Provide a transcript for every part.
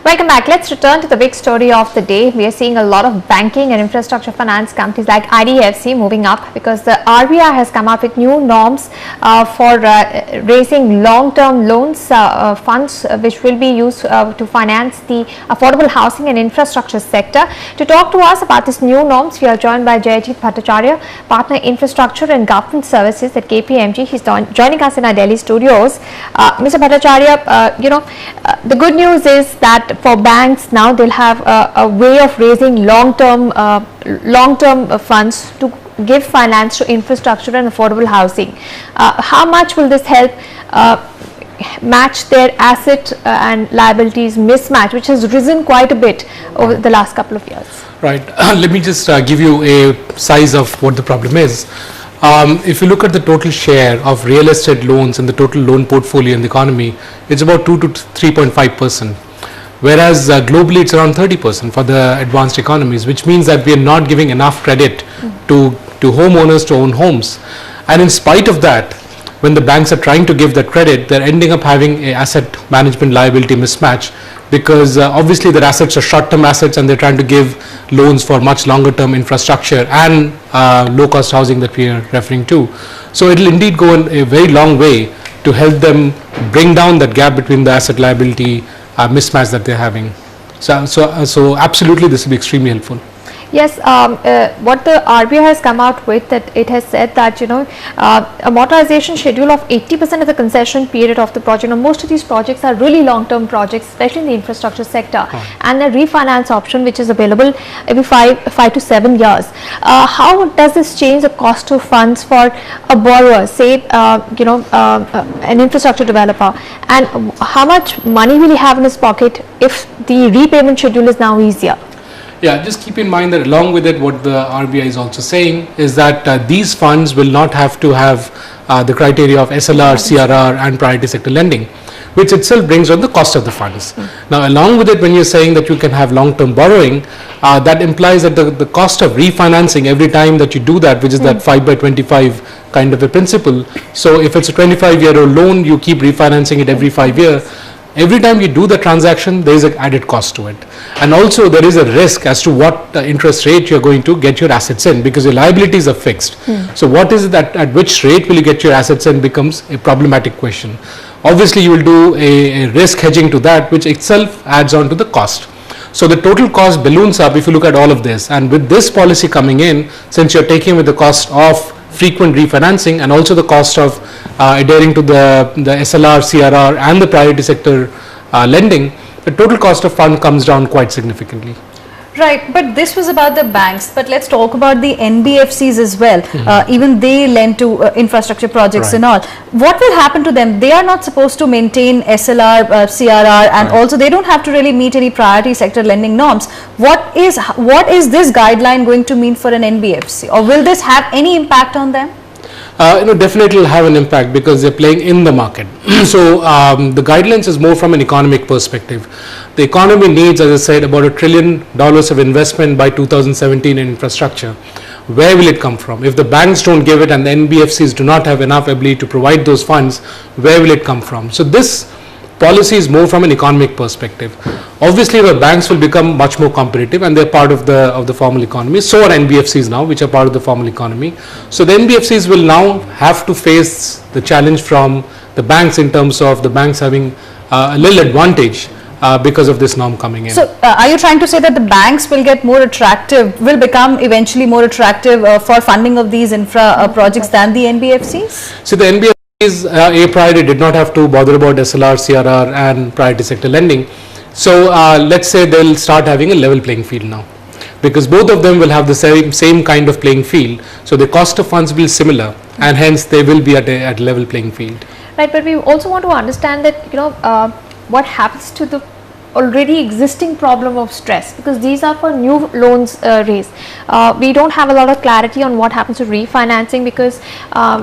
Welcome back. Let's return to the big story of the day. We are seeing a lot of banking and infrastructure finance companies like IDFC moving up because the RBI has come up with new norms for raising long-term loans funds which will be used to finance the affordable housing and infrastructure sector. To talk to us about these new norms, we are joined by Jaljit Bhattacharya, partner infrastructure and government services at KPMG. He's joining us in our Delhi studios. Mr. Bhattacharya, the good news is that for banks now they'll have a way of raising long-term funds to give finance to infrastructure and affordable housing. How much will this help match their asset and liabilities mismatch, which has risen quite a bit over the last couple of years? Right. Let me just give you a size of what the problem is. If you look at the total share of real estate loans in the total loan portfolio in the economy, it's about 2 to 3.5%. Whereas globally it's around 30% for the advanced economies, which means that we are not giving enough credit to homeowners to own homes. And in spite of that, when the banks are trying to give that credit, they're ending up having a asset management liability mismatch because obviously their assets are short-term assets and they're trying to give loans for much longer-term infrastructure and low-cost housing that we are referring to. So it'll indeed go in a very long way to help them bring down that gap between the asset liability mismatch that they're having. So absolutely this will be extremely helpful. Yes, what the RBI has come out with, that it has said that a motorization schedule of 80% of the concession period of the project. Now, most of these projects are really long-term projects, especially in the infrastructure sector, and a refinance option which is available every 5 to 7 years. How does this change the cost of funds for a borrower, say an infrastructure developer, and how much money will he have in his pocket if the repayment schedule is now easier? Yeah, just keep in mind that along with it, what the RBI is also saying is that these funds will not have to have the criteria of SLR, CRR and priority sector lending, which itself brings on the cost of the funds. Now, along with it, when you're saying that you can have long-term borrowing, that implies that the cost of refinancing every time that you do that, which is that 5 by 25 kind of a principle. So if it's a 25-year-old loan, you keep refinancing it every 5 years. Every time you do the transaction, there is an added cost to it. And also there is a risk as to what interest rate you're going to get your assets in, because your liabilities are fixed. So what is it that at which rate will you get your assets in becomes a problematic question. Obviously you will do a risk hedging to that, which itself adds on to the cost. So the total cost balloons up if you look at all of this. And with this policy coming in, since you're taking with the cost of frequent refinancing and also the cost of adhering to the SLR, CRR and the priority sector lending, the total cost of fund comes down quite significantly. Right, but this was about the banks, but let's talk about the NBFCs as well. Even they lend to infrastructure projects and all. What will happen to them? They are not supposed to maintain SLR, CRR, and also they don't have to really meet any priority sector lending norms. What is this guideline going to mean for an NBFC, or will this have any impact on them? Definitely will have an impact because they're playing in the market. So the guidelines is more from an economic perspective. The economy needs, as I said, about $1 trillion of investment by 2017 in infrastructure. Where will it come from? If the banks don't give it and the NBFCs do not have enough ability to provide those funds, where will it come from? So this policy is more from an economic perspective. Obviously, the banks will become much more competitive and they're part of the formal economy. So are NBFCs now, which are part of the formal economy. So the NBFCs will now have to face the challenge from the banks in terms of the banks having a little advantage because of this norm coming in. So are you trying to say that the banks will get more attractive, will become eventually more attractive for funding of these infra projects than the NBFCs? So the NBFCs a priori did not have to bother about SLR, CRR and priority sector lending. So let's say they'll start having a level playing field now, because both of them will have the same kind of playing field. So the cost of funds will be similar and hence they will be at a level playing field. Right, but we also want to understand that what happens to the already existing problem of stress, because these are for new loans raised. We don't have a lot of clarity on what happens to refinancing, because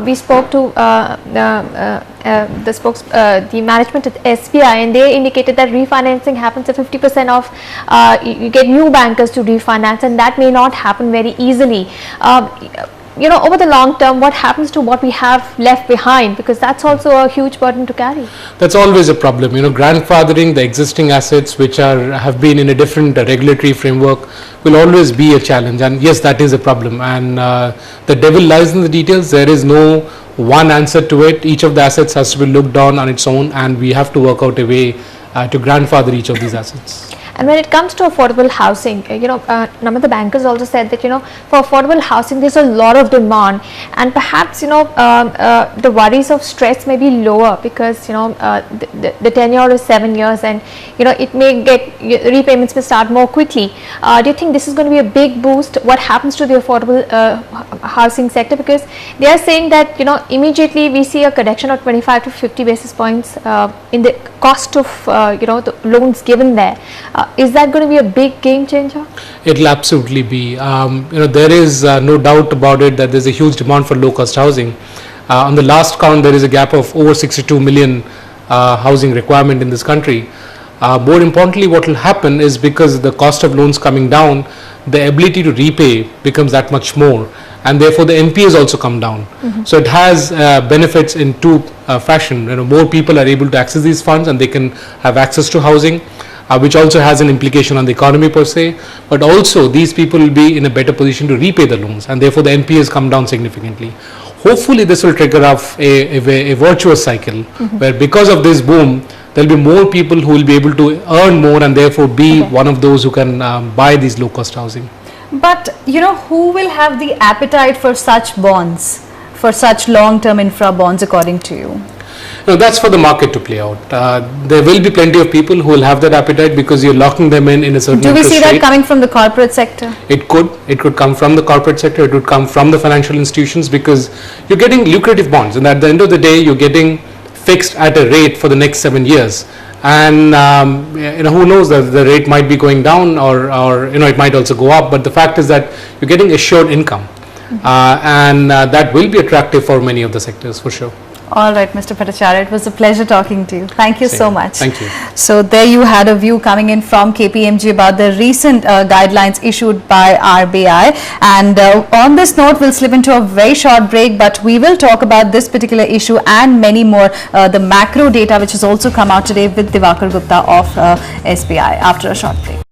we spoke to the management at SBI and they indicated that refinancing happens at 50% of you get new bankers to refinance, and that may not happen very easily. over the long term, what happens to what we have left behind, because that's also a huge burden to carry. That's always a problem. Grandfathering the existing assets which have been in a different regulatory framework will always be a challenge, and yes, that is a problem, and the devil lies in the details. There is no one answer to it. Each of the assets has to be looked on its own, and we have to work out a way to grandfather each of these assets. And when it comes to affordable housing, some of the bankers also said that, for affordable housing, there's a lot of demand, and perhaps, the worries of stress may be lower because, the tenure is 7 years, and, it may repayments may start more quickly. Do you think this is going to be a big boost? What happens to the affordable housing sector? Because they are saying that, immediately we see a correction of 25 to 50 basis points in the cost of, the loans given there. Is that going to be a big game changer? It will absolutely be. There is no doubt about it that there's a huge demand for low-cost housing. On the last count, there is a gap of over 62 million housing requirement in this country. More importantly, what will happen is because the cost of loans coming down, the ability to repay becomes that much more, and therefore the NPAs also come down. So it has benefits in two fashion. More people are able to access these funds, and they can have access to housing, which also has an implication on the economy per se, but also these people will be in a better position to repay the loans, and therefore the NPAs come down significantly. Hopefully this will trigger off a virtuous cycle where because of this boom, there will be more people who will be able to earn more and therefore be one of those who can buy these low cost housing. But who will have the appetite for such bonds, for such long-term infra bonds, according to you? That's for the market to play out. There will be plenty of people who will have that appetite because you're locking them in a certain Do we see that rate. coming from the corporate sector? It could come from the corporate sector, it could come from the financial institutions, because you're getting lucrative bonds, and at the end of the day you're getting fixed at a rate for the next 7 years, and who knows, that the rate might be going down or it might also go up, but the fact is that you're getting assured income, and that will be attractive for many of the sectors for sure. All right, Mr. Bhattacharya, it was a pleasure talking to you. Thank you so much. Thank you. So there you had a view coming in from KPMG about the recent guidelines issued by RBI. And on this note, we'll slip into a very short break, but we will talk about this particular issue and many more, the macro data which has also come out today with Divakar Gupta of SBI after a short break.